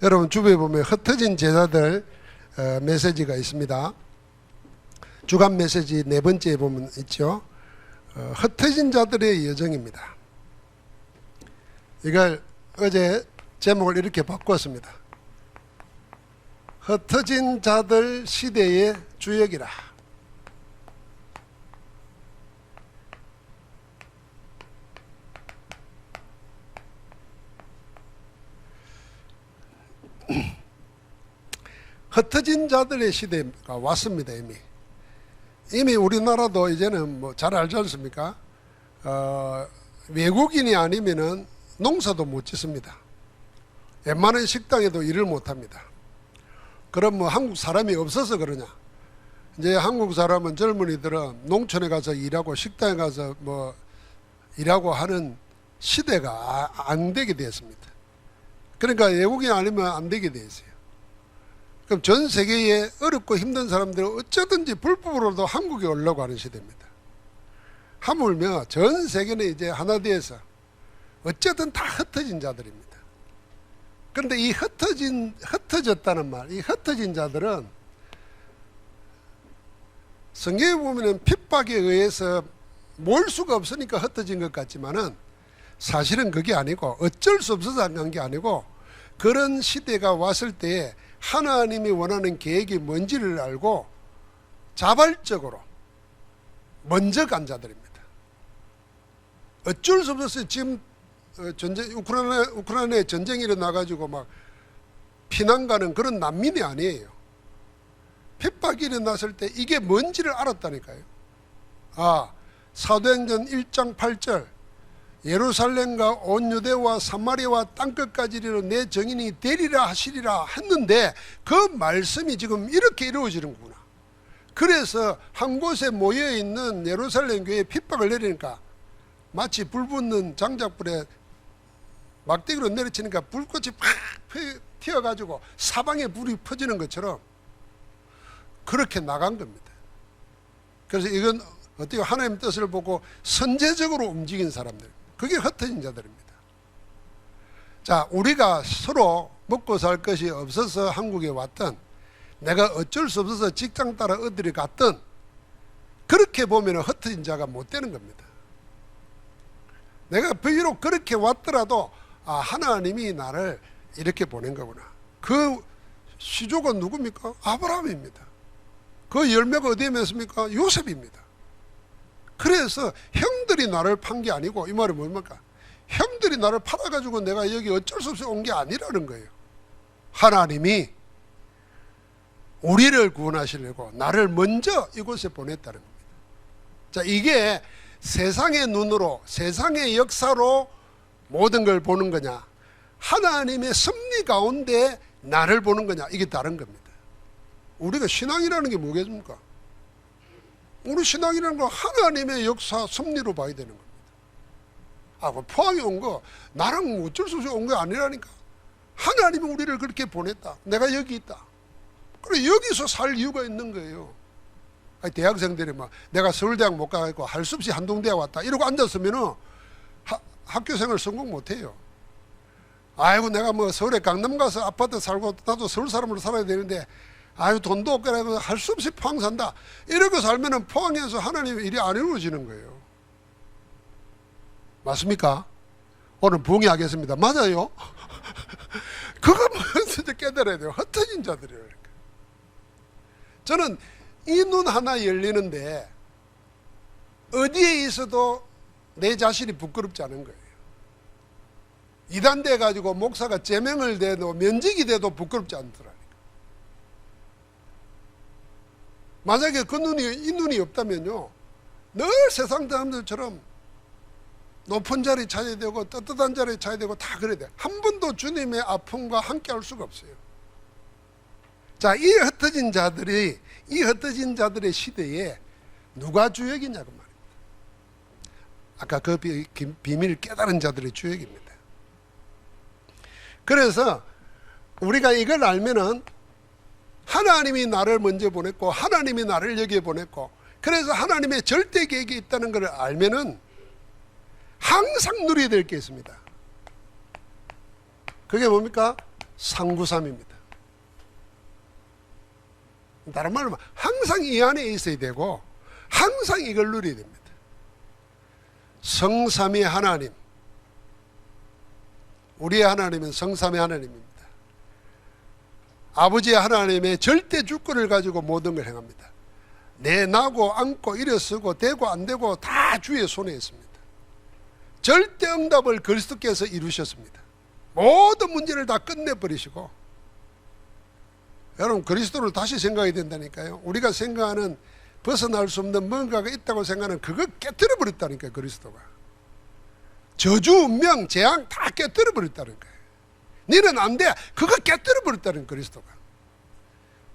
여러분 주부에 보면 흩어진 제자들 메시지가 있습니다. 주간 메시지 네 번째에 보면 있죠. 흩어진 자들의 여정입니다. 이걸 어제 제목을 이렇게 바꿨습니다. 흩어진 자들 시대의 주역이라. 흩어진 자들의 시대가 왔습니다. 이미 우리나라도 이제는 뭐 잘 알지 않습니까? 외국인이 아니면은 농사도 못 짓습니다. 웬만한 식당에도 일을 못 합니다. 그럼 뭐 한국 사람이 없어서 그러냐? 이제 한국 사람은 젊은이들은 농촌에 가서 일하고 식당에 가서 뭐 일하고 하는 시대가 안 되게 되었습니다. 그러니까 외국인 아니면 안 되게 되어 있어요. 그럼 전 세계에 어렵고 힘든 사람들은 어쩌든지 불법으로도 한국에 오려고 하는 시대입니다. 하물며 전 세계는 이제 하나 되어서 어쨌든 다 흩어진 자들입니다. 그런데 이 흩어졌다는 말, 이 흩어진 자들은 성경에 보면 핍박에 의해서 모을 수가 없으니까 흩어진 것 같지만은 사실은 그게 아니고 어쩔 수 없어서 안 간 게 아니고 그런 시대가 왔을 때에 하나님이 원하는 계획이 뭔지를 알고 자발적으로 먼저 간 자들입니다. 어쩔 수 없었어요. 지금 우크라이나에 전쟁이 일어나가지고 막 피난 가는 그런 난민이 아니에요. 핍박이 일어났을 때 이게 뭔지를 알았다니까요. 사도행전 1장 8절 예루살렘과 온 유대와 사마리아와 땅끝까지 이르는 내 정인이 되리라 하시리라 했는데 그 말씀이 지금 이렇게 이루어지는구나. 그래서 한 곳에 모여있는 예루살렘 교회에 핍박을 내리니까 마치 불 붙는 장작불에 막대기로 내리치니까 불꽃이 팍 튀어가지고 사방에 불이 퍼지는 것처럼 그렇게 나간 겁니다. 그래서 이건 어떻게 하나님 뜻을 보고 선제적으로 움직인 사람들, 그게 흩어진 자들입니다. 자, 우리가 서로 먹고 살 것이 없어서 한국에 왔던, 내가 어쩔 수 없어서 직장 따라 어디를 갔던, 그렇게 보면 흩어진 자가 못 되는 겁니다. 내가 비록 그렇게 왔더라도 하나님이 나를 이렇게 보낸 거구나. 그 시족은 누굽니까? 아브라함입니다. 그 열매가 어디에 맺습니까? 요셉입니다. 그래서 형들이 나를 판 게 아니고, 이 말은 뭡니까? 형들이 나를 팔아가지고 내가 여기 어쩔 수 없이 온 게 아니라는 거예요. 하나님이 우리를 구원하시려고 나를 먼저 이곳에 보냈다는 겁니다. 자, 이게 세상의 눈으로, 세상의 역사로 모든 걸 보는 거냐, 하나님의 섭리 가운데 나를 보는 거냐, 이게 다른 겁니다. 우리가 신앙이라는 게 뭐겠습니까? 우리 신앙이라는 건 하나님의 역사, 섭리로 봐야 되는 겁니다. 그 포항에 온 거 나랑 어쩔 수 없이 온 거 아니라니까. 하나님이 우리를 그렇게 보냈다. 내가 여기 있다. 그래, 여기서 살 이유가 있는 거예요. 대학생들이 막 내가 서울대학 못 가고 할 수 없이 한동대학 왔다 이러고 앉았으면은 학교생활 성공 못해요. 아이고, 내가 뭐 서울에 강남 가서 아파트 살고 나도 서울 사람으로 살아야 되는데 돈도 없고 할 수 없이 포항 산다 이러고 살면은 포항에서 하나님의 일이 안 이루어지는 거예요. 맞습니까? 오늘 부응하겠습니다. 맞아요? 그거 진짜 깨달아야 돼요. 흩어진 자들이에요. 저는 이 눈 하나 열리는데 어디에 있어도 내 자신이 부끄럽지 않은 거예요. 이단돼 가지고 목사가 제명을 대도 면직이 돼도 부끄럽지 않더라니까. 만약에 이 눈이 없다면요, 늘 세상 사람들처럼 높은 자리 찾아야 되고 떳떳한 자리 찾아야 되고 다 그래야 돼. 한 번도 주님의 아픔과 함께 할 수가 없어요. 자, 이 흩어진 자들의 시대에 누가 주역이냐고 말입니다. 아까 그 비밀을 깨달은 자들의 주역입니다. 그래서 우리가 이걸 알면은 하나님이 나를 먼저 보냈고 하나님이 나를 여기에 보냈고, 그래서 하나님의 절대 계획이 있다는 걸 알면은 항상 누려야 될 게 있습니다. 그게 뭡니까? 393입니다. 다른 말로 항상 이 안에 있어야 되고 항상 이걸 누려야 됩니다. 성삼위 하나님, 우리의 하나님은 성삼위 하나님입니다. 아버지 하나님의 절대 주권을 가지고 모든 걸 행합니다. 내 나고 앉고 일어서고 되고 안 되고 다 주의 손에 있습니다. 절대 응답을 그리스도께서 이루셨습니다. 모든 문제를 다 끝내버리시고, 여러분 그리스도를 다시 생각해야 된다니까요. 우리가 생각하는 벗어날 수 없는 뭔가가 있다고 생각하는 그거 깨뜨려 버렸다니까요. 그리스도가 저주, 운명, 재앙 다 깨뜨려 버렸다는 거예요. 너는 안 돼, 그거 깨뜨려 버렸다는 그리스도가.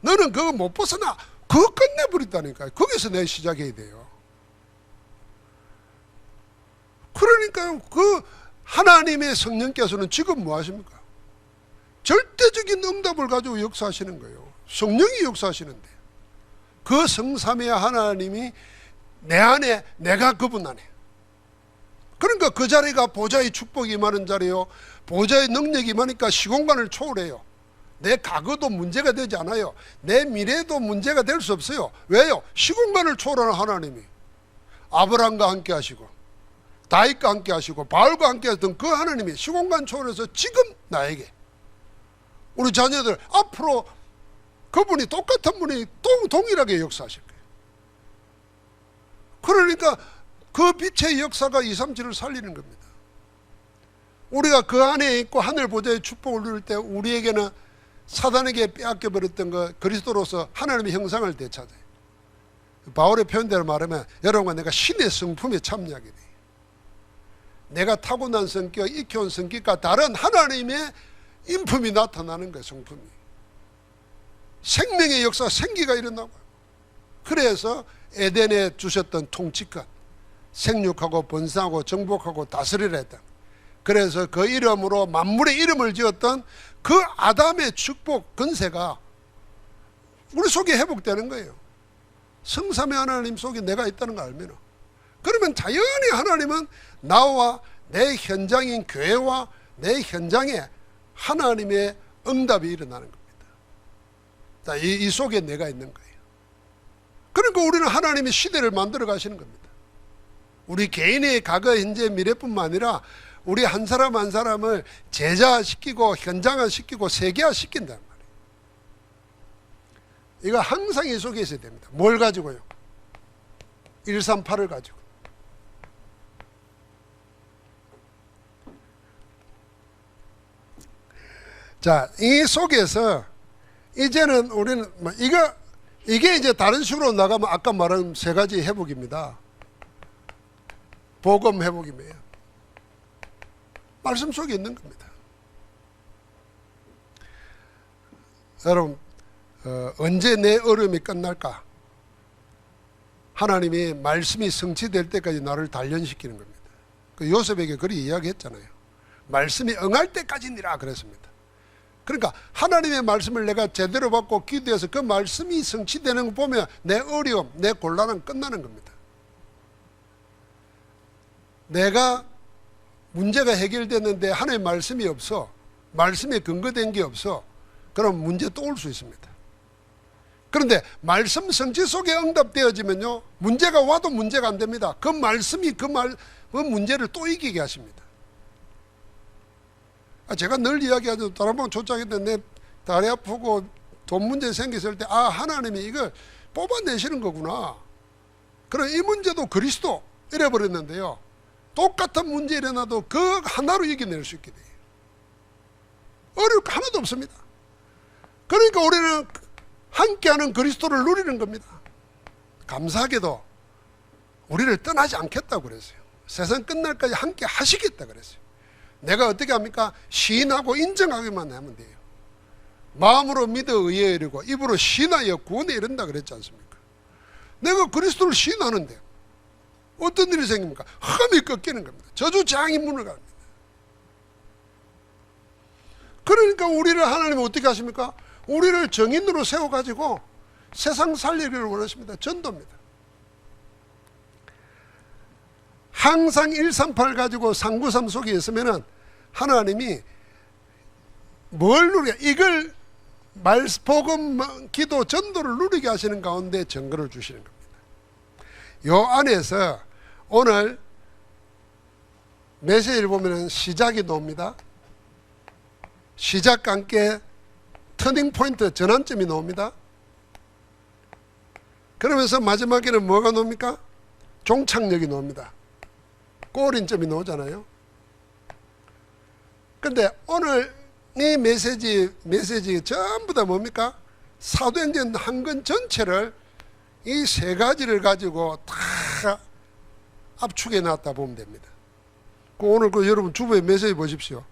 너는 그거 못 벗어나, 그거 끝내버렸다니까요. 거기서 내 시작해야 돼요. 그러니까 그 하나님의 성령께서는 지금 뭐 하십니까? 절대적인 응답을 가지고 역사하시는 거예요. 성령이 역사하시는데 그 성삼위 하나님이 내 안에, 내가 그분 안에. 그러니까 그 자리가 보좌의 축복이 임하는 자리요, 보좌의 능력이 임하니까 시공간을 초월해요. 내 과거도 문제가 되지 않아요. 내 미래도 문제가 될 수 없어요. 왜요? 시공간을 초월하는 하나님이 아브라함과 함께 하시고 다윗과 함께 하시고 바울과 함께 하던 그 하나님이 시공간 초월해서 지금 나에게, 우리 자녀들 앞으로 그분이 똑같은 분이 동일하게 역사하실 거예요. 그러니까 그 빛의 역사가 237을 살리는 겁니다. 우리가 그 안에 있고 하늘 보좌의 축복을 누릴 때 우리에게는 사단에게 빼앗겨버렸던 것, 그리스도로서 하나님의 형상을 되찾아요. 바울의 표현대로 말하면 여러분과 내가 신의 성품에 참여하게 돼요. 내가 타고난 성격, 익혀온 성격과 다른 하나님의 인품이 나타나는 거예요. 성품이. 생명의 역사, 생기가 일어나고, 그래서 에덴에 주셨던 통치권, 생육하고 번성하고 정복하고 다스리라 했다. 그래서 그 이름으로 만물의 이름을 지었던 그 아담의 축복, 건세가 우리 속에 회복되는 거예요. 성삼위 하나님 속에 내가 있다는 거 알면, 그러면 자연히 하나님은 나와 내 현장인 교회와 내 현장에 하나님의 응답이 일어나는 겁니다. 자, 이 속에 내가 있는 거예요. 그러니까 우리는 하나님의 시대를 만들어 가시는 겁니다. 우리 개인의 과거, 현재, 미래뿐만 아니라 우리 한 사람 한 사람을 제자시키고 현장화시키고 세계화시킨단 말이에요. 이거 항상 이 속에 있어야 됩니다. 뭘 가지고요? 138을 가지고. 자, 이 속에서 이제는 우리는 이게 이제 다른 식으로 나가면 아까 말한 세 가지 회복입니다. 복음 회복이에요. 말씀 속에 있는 겁니다. 여러분, 언제 내 어려움이 끝날까? 하나님이 말씀이 성취될 때까지 나를 단련시키는 겁니다. 그 요셉에게 그리 이야기했잖아요. 말씀이 응할 때까지니라 그랬습니다. 그러니까 하나님의 말씀을 내가 제대로 받고 기도해서 그 말씀이 성취되는 거 보면 내 어려움, 내 곤란은 끝나는 겁니다. 내가 문제가 해결됐는데 하나님의 말씀이 없어, 말씀에 근거된 게 없어, 그럼 문제 또 올 수 있습니다. 그런데 말씀 성취 속에 응답되어지면요, 문제가 와도 문제가 안 됩니다. 그 말씀이 그 문제를 또 이기게 하십니다. 제가 늘 이야기하죠. 다른 번 초창기때 내 다리 아프고 돈 문제 생겼을 때, 하나님이 이걸 뽑아내시는 거구나. 그럼 이 문제도 그리스도 이래버렸는데요, 똑같은 문제 일어나도 그 하나로 이겨낼 수 있게 돼요. 어려울 거 하나도 없습니다. 그러니까 우리는 함께하는 그리스도를 누리는 겁니다. 감사하게도 우리를 떠나지 않겠다고 그랬어요. 세상 끝날까지 함께 하시겠다 그랬어요. 내가 어떻게 합니까? 시인하고 인정하기만 하면 돼요. 마음으로 믿어 의에 이르고 입으로 시인하여 구원에 이른다 그랬지 않습니까? 내가 그리스도를 시인하는데 어떤 일이 생깁니까? 흠이 꺾이는 겁니다. 저주 재앙이 문을 갑니다. 그러니까 우리를 하나님은 어떻게 하십니까? 우리를 정인으로 세워가지고 세상 살리기를 원하십니다. 전도입니다. 항상 138 가지고 393 속에 있으면은 하나님이 뭘 누리게, 이걸 복음, 기도, 전도를 누리게 하시는 가운데 증거를 주시는 겁니다. 요 안에서 오늘 메시지를 보면 시작이 나옵니다. 시작과 함께 터닝 포인트, 전환점이 나옵니다. 그러면서 마지막에는 뭐가 나옵니까? 종착역이 나옵니다. 꼬린점이 나오잖아요. 근데 오늘 이 메시지 전부 다 뭡니까? 사도행전 한 권 전체를 이 세 가지를 가지고 다 압축해 놨다 보면 됩니다. 오늘 여러분 주부의 메시지 보십시오.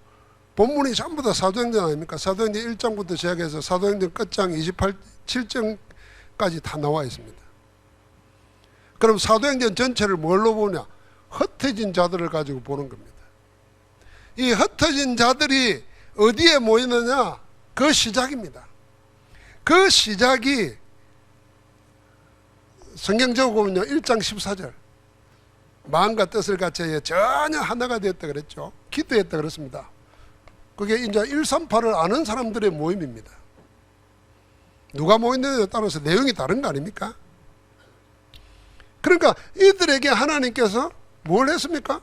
본문이 전부 다 사도행전 아닙니까? 사도행전 1장부터 시작해서 사도행전 끝장 7장까지 다 나와 있습니다. 그럼 사도행전 전체를 뭘로 보냐? 흩어진 자들을 가지고 보는 겁니다. 이 흩어진 자들이 어디에 모이느냐? 그 시작입니다. 그 시작이 성경적으로 보면요, 1장 14절 마음과 뜻을 같이 전혀 하나가 되었다 그랬죠. 기도했다 그랬습니다. 그게 이제 138을 아는 사람들의 모임입니다. 누가 모였느냐에 따라서 내용이 다른 거 아닙니까? 그러니까 이들에게 하나님께서 뭘 했습니까?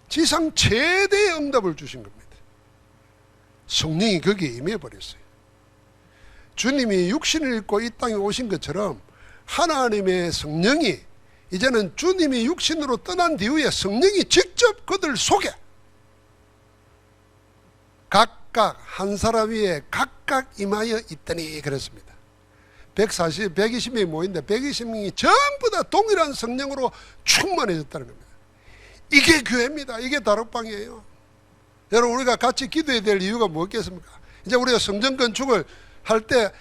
지상 최대의 응답을 주신 겁니다. 성령이 거기에 임해버렸어요. 주님이 육신을 입고 이 땅에 오신 것처럼 하나님의 성령이 이제는 주님이 육신으로 떠난 뒤에 성령이 직접 그들 속에 각각 한 사람 위에 각각 임하여 있더니 그랬습니다. 120명이 모인데 120명이 전부 다 동일한 성령으로 충만해졌다는 겁니다. 이게 교회입니다. 이게 다락방이에요. 여러분, 우리가 같이 기도해야 될 이유가 뭐겠습니까? 이제 우리가 성전 건축을 할 때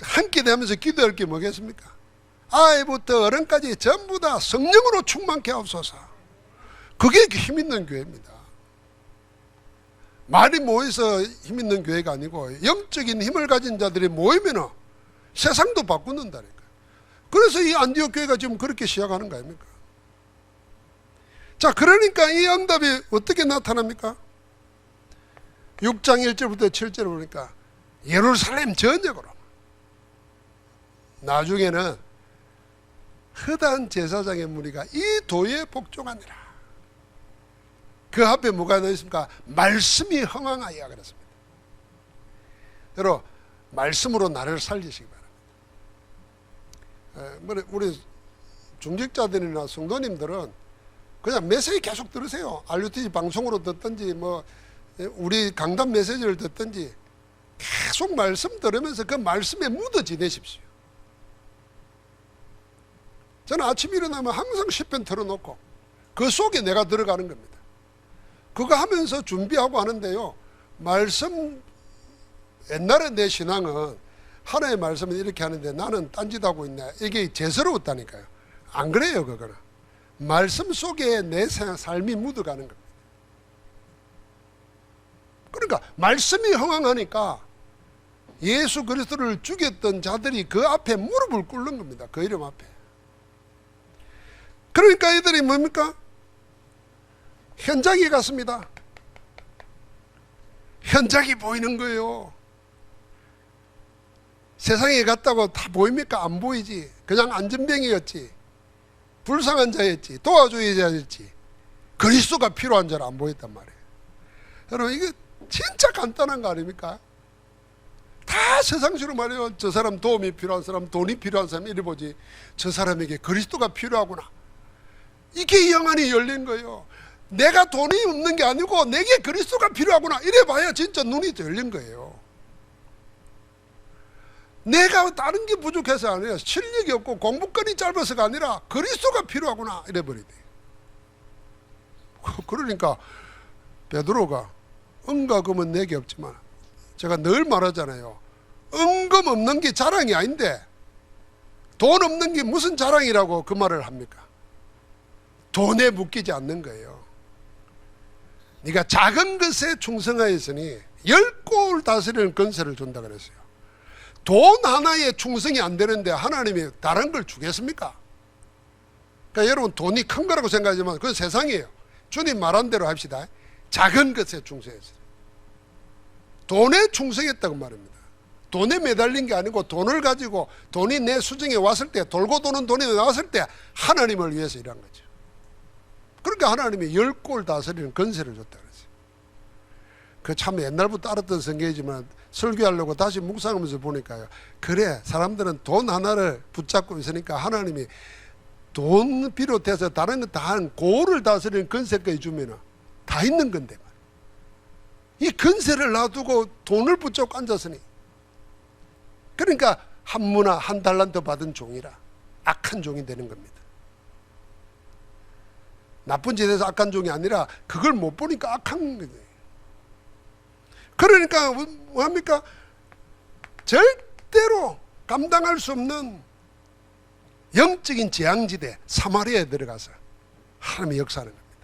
함께 되면서 기도할 게 뭐겠습니까? 아이부터 어른까지 전부 다 성령으로 충만케 하옵소서. 그게 힘있는 교회입니다. 많이 모여서 힘있는 교회가 아니고 영적인 힘을 가진 자들이 모이면 세상도 바꾸는다니까요. 그래서 이 안디옥 교회가 지금 그렇게 시작하는 거 아닙니까? 자, 그러니까 이 응답이 어떻게 나타납니까? 6장 1절부터 7절을 보니까 예루살렘 전역으로, 나중에는 허다한 제사장의 무리가 이 도에 복종하니라. 그 앞에 뭐가 넣었습니까? 말씀이 흥왕하여 그랬습니다. 여러분, 말씀으로 나를 살리시기 바랍니다. 우리 중직자들이나 성도님들은 그냥 메시지 계속 들으세요. RUTC 방송으로 듣든지 우리 강단 메시지를 듣든지 계속 말씀 들으면서 그 말씀에 묻어 지내십시오. 저는 아침 일어나면 항상 10편 틀어놓고 그 속에 내가 들어가는 겁니다. 그거 하면서 준비하고 하는데요, 말씀, 옛날에 내 신앙은 하나의 말씀을 이렇게 하는데 나는 딴짓하고 있네, 이게 죄스러웠다니까요. 안 그래요. 그거는 말씀 속에 내 삶이 묻어가는 겁니다. 그러니까 말씀이 흥왕하니까 예수 그리스도를 죽였던 자들이 그 앞에 무릎을 꿇는 겁니다. 그 이름 앞에. 그러니까 이들이 뭡니까? 현장에 갔습니다. 현장이 보이는 거예요. 세상에 갔다고 다 보입니까? 안 보이지. 그냥 안전병이었지, 불쌍한 자였지, 도와주의자였지, 그리스도가 필요한 자는 안 보였단 말이에요. 여러분, 이게 진짜 간단한 거 아닙니까? 다 세상식으로 말해요. 저 사람 도움이 필요한 사람, 돈이 필요한 사람 이래 보지, 저 사람에게 그리스도가 필요하구나, 이게 영안이 열린 거예요. 내가 돈이 없는 게 아니고 내게 그리스도가 필요하구나, 이래 봐야 진짜 눈이 열린 거예요. 내가 다른 게 부족해서 아니라 실력이 없고 공부권이 짧아서가 아니라 그리스도가 필요하구나, 이래 버리대. 그러니까 베드로가 은과금은 내게 없지만, 제가 늘 말하잖아요, 은금 없는 게 자랑이 아닌데 돈 없는 게 무슨 자랑이라고 그 말을 합니까? 돈에 묶이지 않는 거예요. 네가 작은 것에 충성하였으니 10골 다스리는 권세를 준다 그랬어요. 돈 하나에 충성이 안 되는데 하나님이 다른 걸 주겠습니까? 그러니까 여러분, 돈이 큰 거라고 생각하지만 그건 세상이에요. 주님 말한 대로 합시다. 작은 것에 충성했어요. 돈에 충성했다고 말입니다. 돈에 매달린 게 아니고 돈을 가지고 돈이 내 수중에 왔을 때, 돌고 도는 돈이 나왔을 때 하나님을 위해서 일한 거죠. 그러니까 하나님이 10골 다스리는 건세를 줬다 그랬어요. 그 참 옛날부터 알았던 성경이지만 설교하려고 다시 묵상하면서 보니까요, 그래, 사람들은 돈 하나를 붙잡고 있으니까 하나님이 돈 비롯해서 다른 거 다 한 고를 다스리는 건세까지 주면 다 있는 건데, 이 건세를 놔두고 돈을 붙잡고 앉았으니, 그러니까 한 문화 한 달란트 받은 종이라 악한 종이 되는 겁니다. 나쁜 짓에서 악한 종이 아니라 그걸 못 보니까 악한 거예요. 그러니까 뭐합니까? 절대로 감당할 수 없는 영적인 재앙지대 사마리아에 들어가서 하나님의 역사하는 겁니다.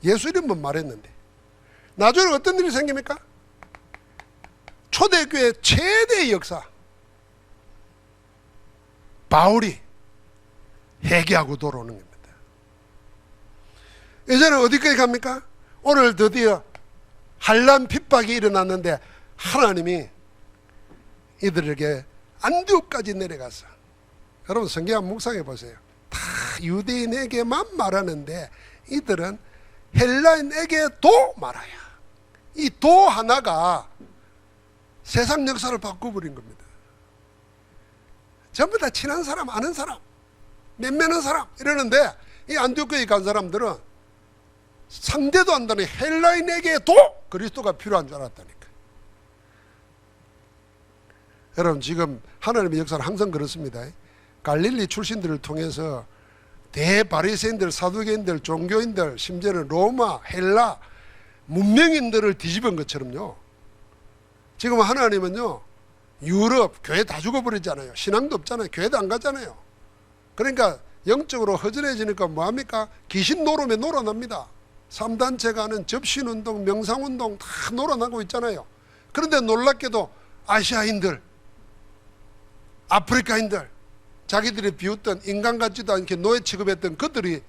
예수 이름만 말했는데 나중에 어떤 일이 생깁니까? 초대교회 최대의 역사, 바울이 회개하고 돌아오는 겁니다. 이제는 어디까지 갑니까? 오늘 드디어 한란 핍박이 일어났는데 하나님이 이들에게 안디옥까지 내려가서, 여러분 성경 한번 묵상해 보세요. 다 유대인에게만 말하는데 이들은 헬라인에게도 말아야, 이 도 하나가 세상 역사를 바꿔버린 겁니다. 전부 다 친한 사람, 아는 사람, 몇몇한 사람 이러는데, 이 안디옥교에 간 사람들은 상대도 안 되는 헬라인에게도 그리스도가 필요한 줄 알았다니까. 여러분 지금 하나님의 역사는 항상 그렇습니다. 갈릴리 출신들을 통해서 대바리새인들, 사두개인들, 종교인들, 심지어는 로마, 헬라 문명인들을 뒤집은 것처럼요, 지금 하나님은요 유럽 교회 다 죽어버리잖아요. 신앙도 없잖아요. 교회도 안 가잖아요. 그러니까 영적으로 허전해지니까 뭐합니까? 귀신 노름에 놀아납니다. 3단체가 하는 접신운동, 명상운동 다 놀아나고 있잖아요. 그런데 놀랍게도 아시아인들, 아프리카인들, 자기들이 비웃던 인간 같지도 않게 노예 취급했던 그들이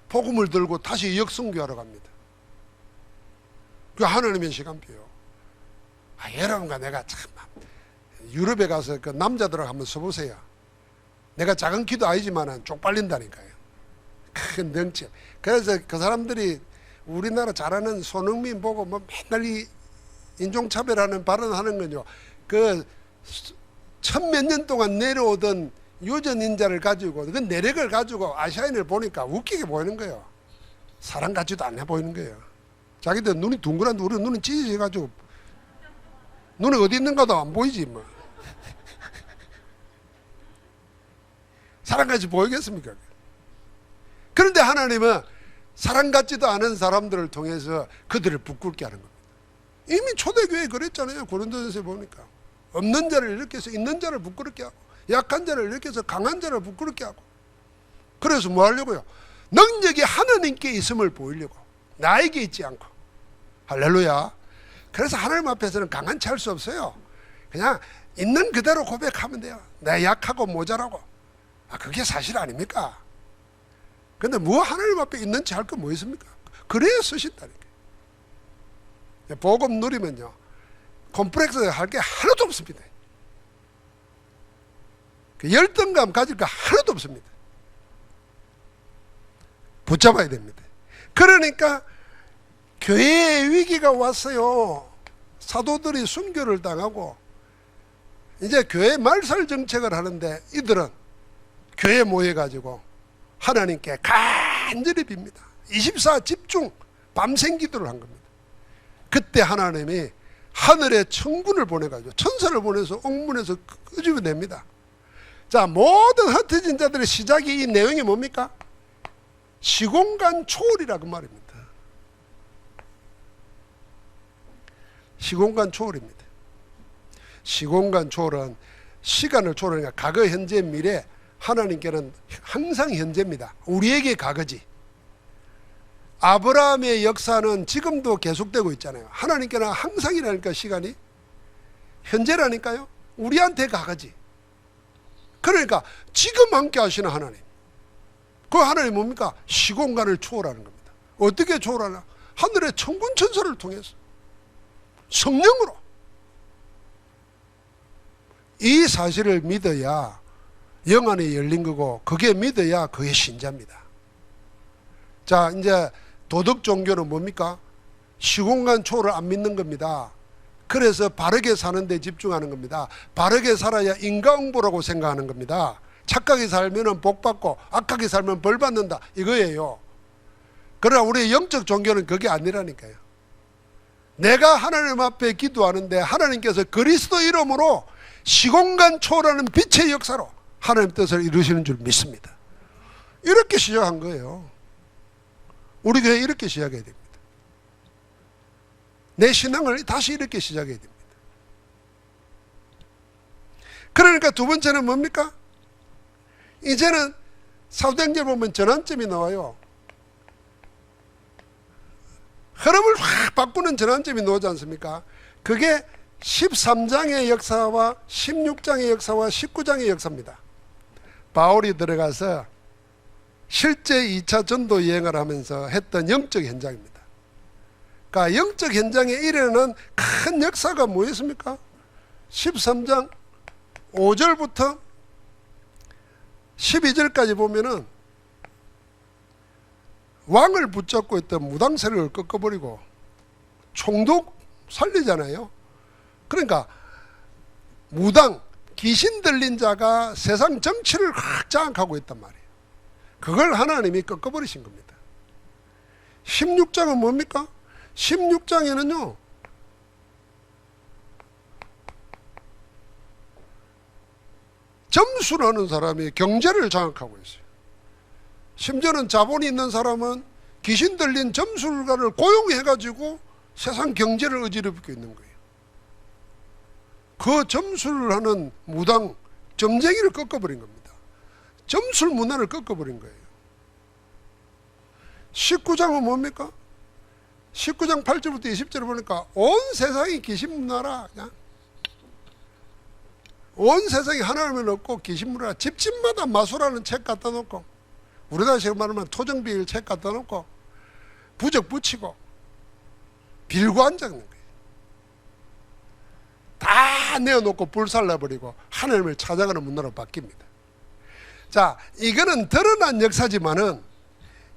복음을 들고 다시 역선교하러 갑니다. 그 하나님의 시간표요. 여러분과 내가 참 유럽에 가서 그 남자들하고 한번 서보세요. 내가 작은 키도 아니지만 쪽팔린다니까요. 큰 덩치. 그래서 그 사람들이 우리나라 잘하는 손흥민 보고 뭐 맨날 이 인종차별하는 발언하는 건요, 그 천몇 년 동안 내려오던 유전인자를 가지고, 그 내력을 가지고 아시아인을 보니까 웃기게 보이는 거예요. 사람 같지도 않아 보이는 거예요. 자기들 눈이 둥그란데 우리 눈은 찢어져가지고 눈이 어디 있는가도 안 보이지 뭐. 사람같이 보이겠습니까? 그런데 하나님은 사람 같지도 않은 사람들을 통해서 그들을 부끄럽게 하는 겁니다. 이미 초대교회에 그랬잖아요. 고린도전서에 보니까 없는 자를 일으켜서 있는 자를 부끄럽게 하고, 약한 자를 일으켜서 강한 자를 부끄럽게 하고. 그래서 뭐 하려고요? 능력이 하나님께 있음을 보이려고, 나에게 있지 않고. 할렐루야. 그래서 하나님 앞에서는 강한 체 할 수 없어요. 그냥 있는 그대로 고백하면 돼요. 내가 약하고 모자라고. 그게 사실 아닙니까? 근데 뭐 하나님 앞에 있는 체 할 거 뭐 있습니까? 그래야 쓰신다니까. 복음 누리면요, 콤플렉스 할 게 하나도 없습니다. 그 열등감 가질 거 하나도 없습니다. 붙잡아야 됩니다. 그러니까 교회의 위기가 왔어요. 사도들이 순교를 당하고 이제 교회 말살 정책을 하는데 이들은 교회에 모여가지고 하나님께 간절히 빕니다. 24 집중 밤샘 기도를 한 겁니다. 그때 하나님이 하늘에 천군을 보내가지고 천사를 보내서 옥문에서 끄집어냅니다. 자, 모든 흩어진 자들의 시작이 이 내용이 뭡니까? 시공간 초월이라고 말입니다. 시공간 초월입니다. 시공간 초월은 시간을 초월하니까 과거, 현재, 미래, 하나님께는 항상 현재입니다. 우리에게 과거지. 아브라함의 역사는 지금도 계속되고 있잖아요. 하나님께는 항상이라니까, 시간이 현재라니까요. 우리한테 과거지. 그러니까 지금 함께 하시는 하나님, 그 하나님 뭡니까? 시공간을 초월하는 겁니다. 어떻게 초월하나? 하늘의 천군 천사를 통해서. 성령으로. 이 사실을 믿어야 영안이 열린 거고, 그게 믿어야 그게 신자입니다. 자, 이제 도덕 종교는 뭡니까? 시공간 초를 안 믿는 겁니다. 그래서 바르게 사는 데 집중하는 겁니다. 바르게 살아야 인과응보라고 생각하는 겁니다. 착하게 살면 복 받고 악하게 살면 벌 받는다, 이거예요. 그러나 우리의 영적 종교는 그게 아니라니까요. 내가 하나님 앞에 기도하는데 하나님께서 그리스도 이름으로 시공간 초라는 빛의 역사로 하나님 뜻을 이루시는 줄 믿습니다. 이렇게 시작한 거예요. 우리 교회 이렇게 시작해야 됩니다. 내 신앙을 다시 이렇게 시작해야 됩니다. 그러니까 두 번째는 뭡니까? 이제는 사도행전 보면 전환점이 나와요. 흐름을 확 바꾸는 전환점이 나오지 않습니까? 그게 13장의 역사와 16장의 역사와 19장의 역사입니다. 바울이 들어가서 실제 2차 전도 여행을 하면서 했던 영적 현장입니다. 그러니까 영적 현장에 일어난 큰 역사가 뭐였습니까? 13장 5절부터 12절까지 보면은 왕을 붙잡고 있던 무당세력을 꺾어버리고 총독 살리잖아요. 그러니까 무당, 귀신 들린 자가 세상 정치를 확 장악하고 있단 말이에요. 그걸 하나님이 꺾어버리신 겁니다. 16장은 뭡니까? 16장에는요, 점수라는 사람이 경제를 장악하고 있어요. 심지어는 자본이 있는 사람은 귀신 들린 점술가를 고용해가지고 세상 경제를 어지럽히고 있는 거예요. 그 점술을 하는 무당, 점쟁이를 꺾어버린 겁니다. 점술 문화를 꺾어버린 거예요. 19장은 뭡니까? 19장 8절부터 20절을 보니까 온 세상이 귀신 문화라. 그냥 온 세상이 하나님을 얻고 귀신 문화라. 집집마다 마술하는 책 갖다 놓고, 우리나라식으로 말하면 토정비일 책 갖다 놓고 부적 붙이고 빌고 앉아있는 거예요. 다 내어놓고 불살라버리고 하나님을 찾아가는 문화로 바뀝니다. 자, 이거는 드러난 역사지만은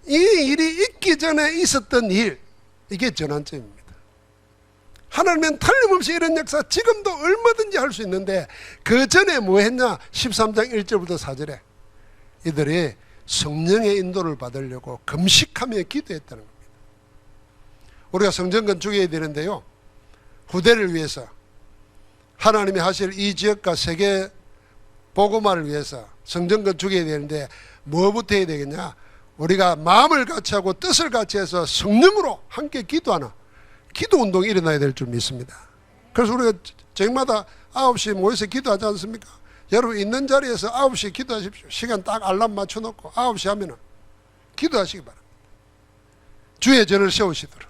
이 일이 있기 전에 있었던 일, 이게 전환점입니다. 하나님은 틀림없이 이런 역사 지금도 얼마든지 할 수 있는데, 그 전에 뭐 했냐? 13장 1절부터 4절에 이들이 성령의 인도를 받으려고 금식하며 기도했다는 겁니다. 우리가 성전 건축해야 되는데요, 후대를 위해서 하나님이 하실 이 지역과 세계 복음화를 위해서 성전 건축해야 되는데 뭐부터 해야 되겠냐? 우리가 마음을 같이 하고 뜻을 같이 해서 성령으로 함께 기도하는 기도 운동이 일어나야 될 줄 믿습니다. 그래서 우리가 저녁마다 9시에 모여서 기도하지 않습니까? 여러분 있는 자리에서 9시에 기도하십시오. 시간 딱 알람 맞춰놓고 9시 하면은 기도하시기 바랍니다. 주의 전을 세우시도록.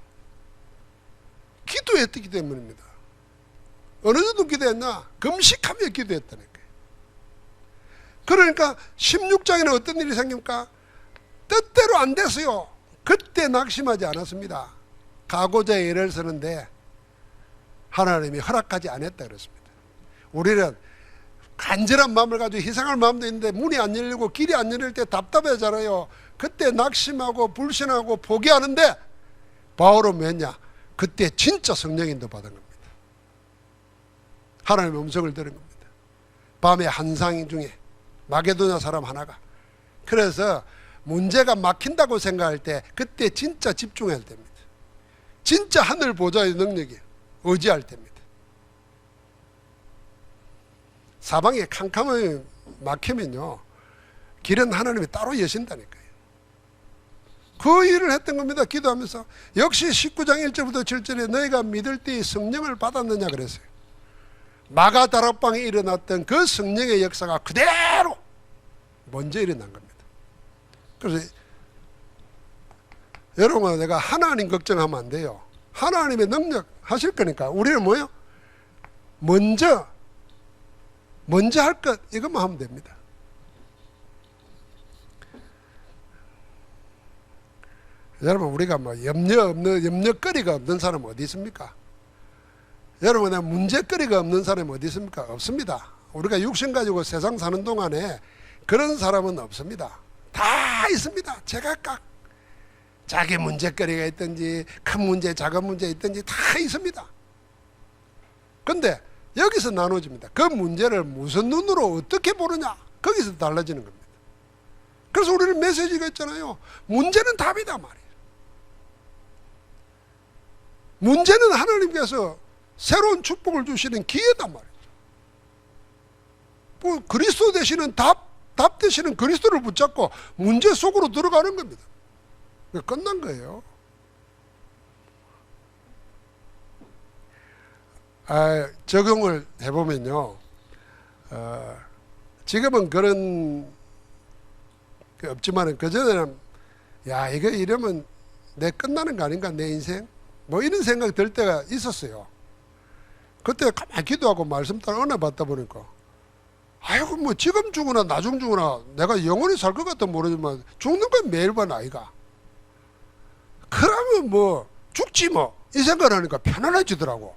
기도했기 때문입니다. 어느 정도 기도했나? 금식하며 기도했다는 거예요. 그러니까 16장에는 어떤 일이 생깁니까? 뜻대로 안 됐어요. 그때 낙심하지 않았습니다. 가고자 예를 쓰는데 하나님이 허락하지 않았다 그랬습니다. 우리는 간절한 마음을 가지고 희생할 마음도 있는데 문이 안 열리고 길이 안 열릴 때 답답해잖아요. 그때 낙심하고 불신하고 포기하는데, 바울은 뭐였냐? 그때 진짜 성령 인도 받은 겁니다. 하나님의 음성을 들은 겁니다. 밤에 한상 중에 마게도냐 사람 하나가, 그래서 문제가 막힌다고 생각할 때 그때 진짜 집중해야 됩니다. 진짜 하늘 보좌의 능력이 의지할 때입니다. 사방에 캄캄하게 막히면요, 길은 하나님이 따로 여신다니까요. 그 일을 했던 겁니다. 기도하면서. 역시 19장 1절부터 7절에 너희가 믿을 때 성령을 받았느냐 그랬어요. 마가다락방에 일어났던 그 성령의 역사가 그대로 먼저 일어난 겁니다. 그래서 여러분, 내가 하나님 걱정하면 안 돼요. 하나님의 능력 하실 거니까 우리는 뭐예요? 먼저 할 것, 이것만 하면 됩니다. 여러분, 우리가 뭐 염려거리가 없는 사람 어디 있습니까? 여러분, 문제거리가 없는 사람이 어디 있습니까? 없습니다. 우리가 육신 가지고 세상 사는 동안에 그런 사람은 없습니다. 다 있습니다. 제각각. 자기 문제거리가 있든지 큰 문제, 작은 문제 있든지 다 있습니다. 근데 여기서 나눠집니다. 그 문제를 무슨 눈으로 어떻게 보느냐, 거기서 달라지는 겁니다. 그래서 우리는 메시지가 있잖아요. 문제는 답이다 말이에요. 문제는 하나님께서 새로운 축복을 주시는 기회다 말이죠. 뭐 그리스도 되시는 답 되시는 그리스도를 붙잡고 문제 속으로 들어가는 겁니다. 끝난 거예요. 적용을 해보면요, 지금은 그런 게 없지만은 그전에는 야, 이거 이러면 내 끝나는 거 아닌가, 내 인생? 뭐 이런 생각 들 때가 있었어요. 그때 가만히 기도하고 말씀 따라 은혜 받다 보니까 아이고, 뭐 지금 죽으나 나중 죽으나 내가 영원히 살 것 같아 모르지만 죽는 건 매일 반 아이가. 그러면 뭐 죽지 뭐 이 생각을 하니까 편안해지더라고.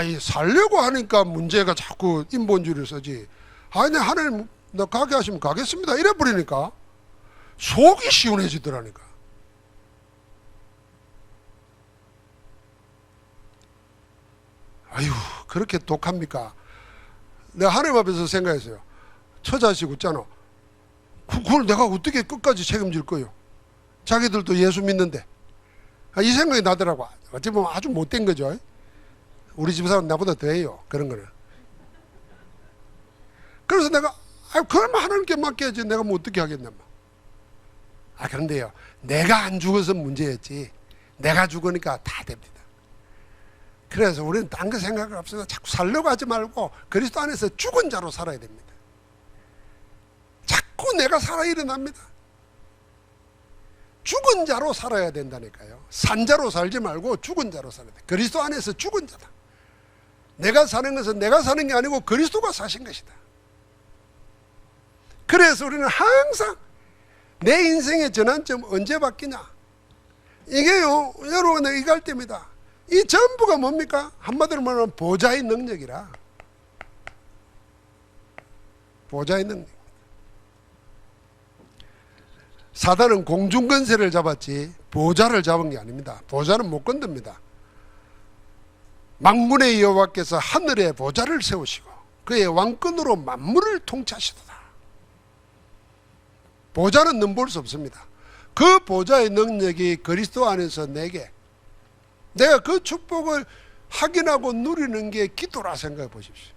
이 살려고 하니까 문제가 자꾸 인본주의를 쓰지. 아니, 하나님 나 가게 하시면 가겠습니다 이래 버리니까 속이 시원해지더라니까. 아유, 그렇게 독합니까? 내가 하나님 앞에서 생각했어요. 처자식 웃잖아. 그걸 내가 어떻게 끝까지 책임질 거요? 자기들도 예수 믿는데. 이 생각이 나더라고. 어찌 보면 아주 못된 거죠. 우리 집사람 나보다 더해요, 그런 거는. 그래서 내가 그러면 하나님께 맡겨야지 내가 뭐 어떻게 하겠냐. 그런데요, 내가 안 죽어서 문제였지 내가 죽으니까 다 됩니다. 그래서 우리는 딴 거 생각을 없어서 자꾸 살려고 하지 말고 그리스도 안에서 죽은 자로 살아야 됩니다. 자꾸 내가 살아 일어납니다. 죽은 자로 살아야 된다니까요. 산 자로 살지 말고 죽은 자로 살아야 돼. 그리스도 안에서 죽은 자다. 내가 사는 것은 내가 사는 게 아니고 그리스도가 사신 것이다. 그래서 우리는 항상 내 인생의 전환점 언제 바뀌냐, 이게요, 여러분, 이거 할 때입니다. 이 전부가 뭡니까? 한마디로 말하면 보좌의 능력이라. 보좌의 능력. 사단은 공중권세를 잡았지 보좌를 잡은 게 아닙니다. 보좌는 못 건듭니다. 만군의 여호와께서 하늘에 보좌를 세우시고 그의 왕권으로 만물을 통치하시도다. 보좌는 넘볼 수 없습니다. 그 보좌의 능력이 그리스도 안에서 내가 그 축복을 확인하고 누리는 게 기도라 생각해 보십시오.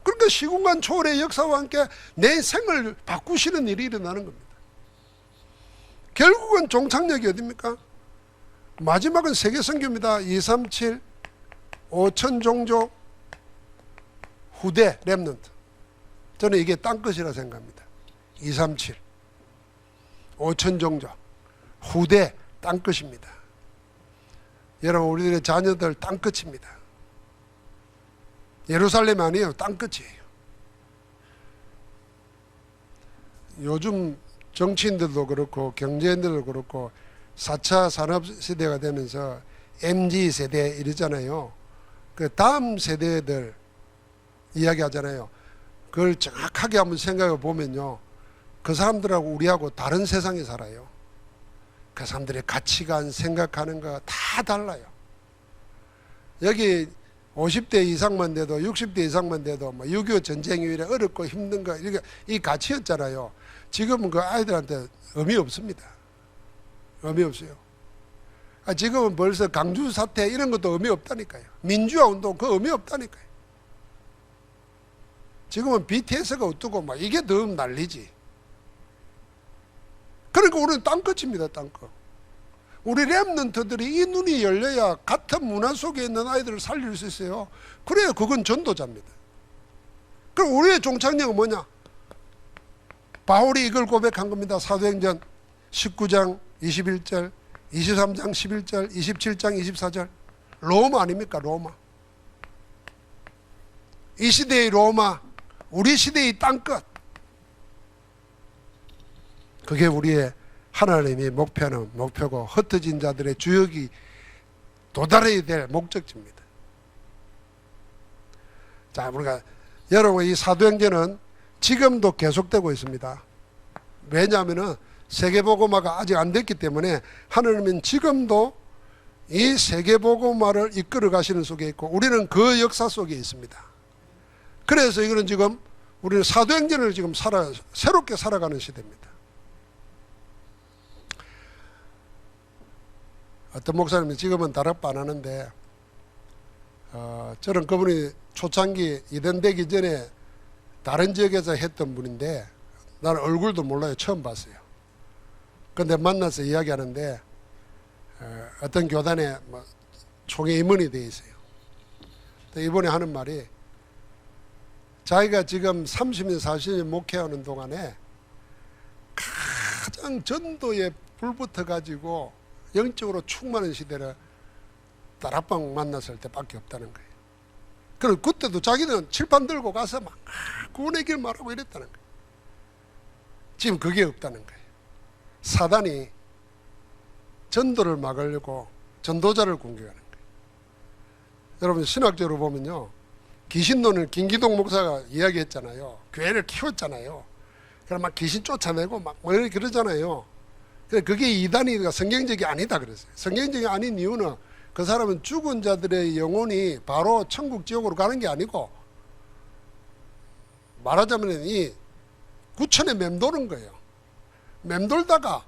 그러니까 시공간 초월의 역사와 함께 내 생을 바꾸시는 일이 일어나는 겁니다. 결국은 종착역이 어디입니까? 마지막은 세계선교입니다. 237 5천 종족 후대 렘넌트. 저는 이게 땅끝이라 생각합니다. 237 5천 종족 후대 땅끝입니다. 여러분, 우리들의 자녀들 땅끝입니다. 예루살렘 아니에요. 땅끝이에요. 요즘 정치인들도 그렇고 경제인들도 그렇고 4차 산업시대가 되면서 MZ세대 이러잖아요. 그 다음 세대들 이야기하잖아요. 그걸 정확하게 한번 생각해 보면요, 그 사람들하고 우리하고 다른 세상에 살아요. 그 사람들의 가치관, 생각하는 거 다 달라요. 여기 50대 이상만 돼도 60대 이상만 돼도 6.25 전쟁 이후에 어렵고 힘든 거 이게 이 가치였잖아요. 지금은 그 아이들한테 의미 없습니다. 의미 없어요. 지금은 벌써 강주 사태 이런 것도 의미 없다니까요. 민주화 운동 그 의미 없다니까요. 지금은 BTS가 어떠고 이게 더 난리지. 그러니까 우리는 땅끝입니다. 땅끝. 우리 렘넌트들이 이 눈이 열려야 같은 문화 속에 있는 아이들을 살릴 수 있어요. 그래야 그건 전도자입니다. 그럼 우리의 종착역은 뭐냐? 바울이 이걸 고백한 겁니다. 사도행전 19장 21절 23장 11절 27장 24절. 로마 아닙니까? 로마. 이 시대의 로마, 우리 시대의 땅끝. 그게 우리의 하나님이 목표는 목표고 흩어진 자들의 주역이 도달해야 될 목적지입니다. 자, 우리가 여러분 이 사도행전은 지금도 계속되고 있습니다. 왜냐하면 세계복음화가 아직 안 됐기 때문에 하나님은 지금도 이 세계복음화를 이끌어 가시는 속에 있고 우리는 그 역사 속에 있습니다. 그래서 이거는 지금 우리는 사도행전을 지금 새롭게 살아가는 시대입니다. 어떤 목사님이 지금은 다락방 안 하는데 저는 그분이 초창기 이den되기 전에 다른 지역에서 했던 분인데 나는 얼굴도 몰라요. 처음 봤어요. 근데 만나서 이야기하는데 어떤 교단에 총회 임원이 되어 있어요. 이번에 하는 말이 자기가 지금 30년 40년 목회하는 동안에 가장 전도에 불붙어 가지고 영적으로 충만한 시대를 다락방 만났을 때밖에 없다는 거예요. 그럼 그때도 자기는 칠판 들고 가서 막 구원의 길 말하고 이랬다는 거예요. 지금 그게 없다는 거예요. 사단이 전도를 막으려고 전도자를 공격하는 거예요. 여러분 신학적으로 보면요, 귀신론을 김기동 목사가 이야기했잖아요. 교회를 키웠잖아요. 그럼 막 귀신 쫓아내고 막 그러잖아요. 그게 이단이가 성경적이 아니다 그랬어요. 성경적이 아닌 이유는 그 사람은 죽은 자들의 영혼이 바로 천국 지옥으로 가는 게 아니고 말하자면 이 구천에 맴도는 거예요. 맴돌다가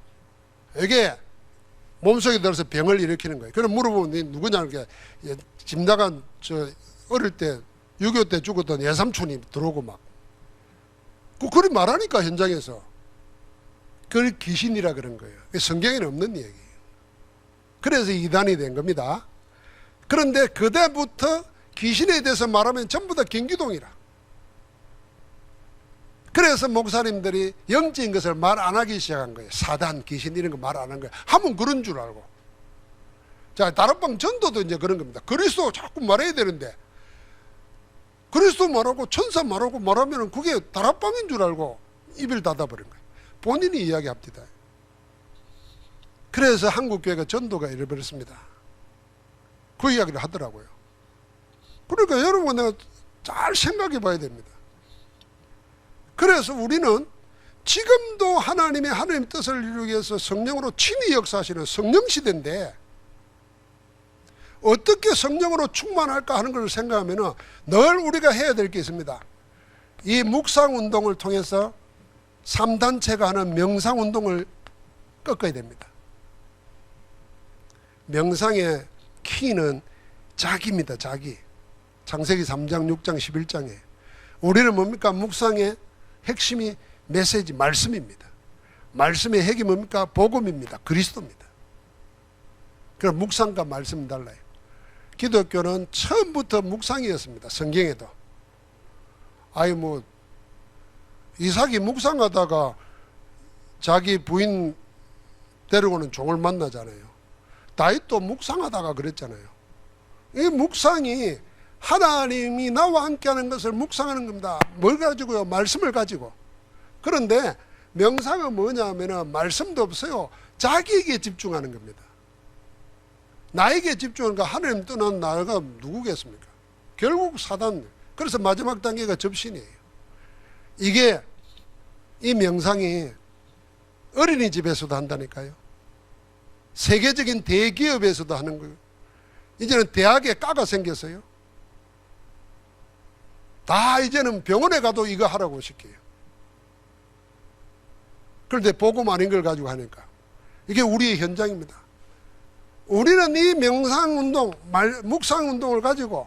이게 몸속에 들어서 병을 일으키는 거예요. 그럼 물어보면 누구냐 이렇게 집 나간 저 어릴 때 6.25 때 죽었던 예삼촌이 들어오고 막 그리 말하니까 현장에서 그걸 귀신이라 그런 거예요. 성경에는 없는 얘기예요. 그래서 이단이 된 겁니다. 그런데 그때부터 귀신에 대해서 말하면 전부 다 김기동이라. 그래서 목사님들이 영적인 것을 말 안 하기 시작한 거예요. 사단, 귀신 이런 거 말 안 한 거예요. 하면 그런 줄 알고. 자, 다락방 전도도 이제 그런 겁니다. 그리스도 자꾸 말해야 되는데 그리스도 말하고 천사 말하고 말하면 그게 다락방인 줄 알고 입을 닫아버린 거예요. 본인이 이야기합니다. 그래서 한국교회가 전도가 잃어버렸습니다. 그 이야기를 하더라고요. 그러니까 여러분 내가 잘 생각해 봐야 됩니다. 그래서 우리는 지금도 하나님 뜻을 이루기 위해서 성령으로 친히 역사하시는 성령시대인데 어떻게 성령으로 충만할까 하는 걸 생각하면 늘 우리가 해야 될 게 있습니다. 이 묵상운동을 통해서 3단체가 하는 명상운동을 꺾어야 됩니다. 명상의 키는 자기입니다. 자기. 창세기 3장 6장 11장에 우리는 뭡니까? 묵상의 핵심이 메시지 말씀입니다. 말씀의 핵이 뭡니까? 복음입니다. 그리스도입니다. 그럼 묵상과 말씀은 달라요. 기독교는 처음부터 묵상이었습니다. 성경에도. 이삭이 묵상하다가 자기 부인 데리고는 종을 만나잖아요. 다윗도 묵상하다가 그랬잖아요. 이 묵상이 하나님이 나와 함께하는 것을 묵상하는 겁니다. 뭘 가지고요? 말씀을 가지고. 그런데 명상은 뭐냐 하면 말씀도 없어요. 자기에게 집중하는 겁니다. 나에게 집중하니까 하나님 떠난 나가 누구겠습니까? 결국 사단. 그래서 마지막 단계가 접신이에요. 이 명상이 어린이집에서도 한다니까요. 세계적인 대기업에서도 하는 거예요. 이제는 대학에 과가 생겼어요. 다 이제는 병원에 가도 이거 하라고 시켜요. 그런데 복음 아닌 걸 가지고 하니까 이게 우리의 현장입니다. 우리는 이 명상운동, 묵상운동을 가지고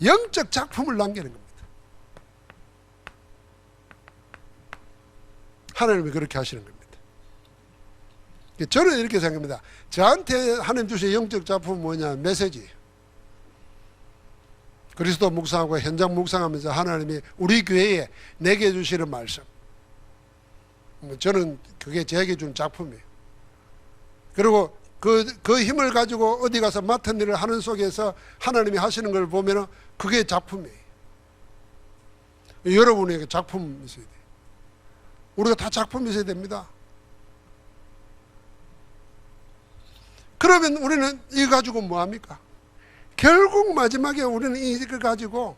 영적 작품을 남기는 겁니다. 하나님이 그렇게 하시는 겁니다. 저는 이렇게 생각합니다. 저한테 하나님 주신 영적 작품은 뭐냐? 메시지. 그리스도 묵상하고 현장 묵상하면서 하나님이 우리 교회에 내게 주시는 말씀. 저는 그게 저에게 준 작품이에요. 그리고 그 힘을 가지고 어디 가서 맡은 일을 하는 속에서 하나님이 하시는 걸 보면 그게 작품이에요. 여러분에게 작품이 있어야 돼요. 우리가 다 작품이 있어야 됩니다. 그러면 우리는 이거 가지고 뭐합니까? 결국 마지막에 우리는 이걸 가지고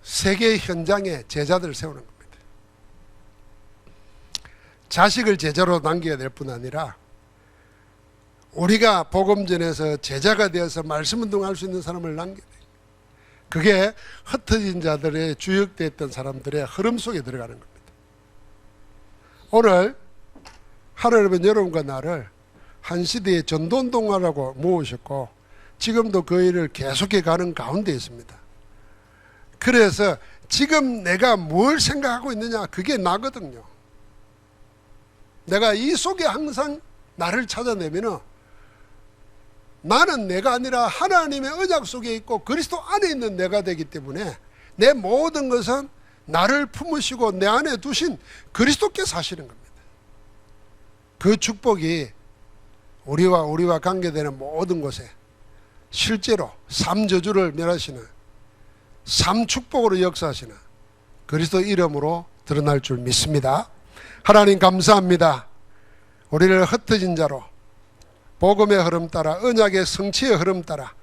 세계 현장에 제자들을 세우는 겁니다. 자식을 제자로 남겨야 될 뿐 아니라 우리가 복음전에서 제자가 되어서 말씀 운동할 수 있는 사람을 남겨야 돼요. 그게 흩어진 자들의 주역됐던 사람들의 흐름 속에 들어가는 겁니다. 오늘 하나님은 여러분과 나를 한 시대의 전도운동하라고 모으셨고 지금도 그 일을 계속해 가는 가운데 있습니다. 그래서 지금 내가 뭘 생각하고 있느냐, 그게 나거든요. 내가 이 속에 항상 나를 찾아내면은 나는 내가 아니라 하나님의 언약 속에 있고 그리스도 안에 있는 내가 되기 때문에 내 모든 것은 나를 품으시고 내 안에 두신 그리스도께서 하시는 겁니다. 그 축복이 우리와 관계되는 모든 곳에 실제로 삼저주를 멸하시는 삼축복으로 역사하시는 그리스도 이름으로 드러날 줄 믿습니다. 하나님 감사합니다. 우리를 흩어진 자로 복음의 흐름 따라, 언약의 성취의 흐름 따라,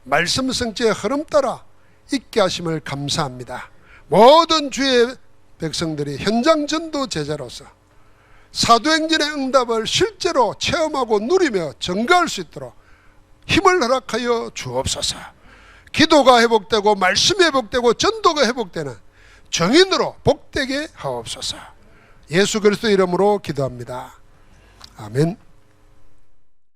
말씀 성취의 흐름 따라 있게 하심을 감사합니다. 모든 주의 백성들이 현장 전도 제자로서 사도행전의 응답을 실제로 체험하고 누리며 증거할 수 있도록 힘을 허락하여 주옵소서. 기도가 회복되고 말씀이 회복되고 전도가 회복되는 정인으로 복되게 하옵소서. 예수 그리스도 이름으로 기도합니다. 아멘.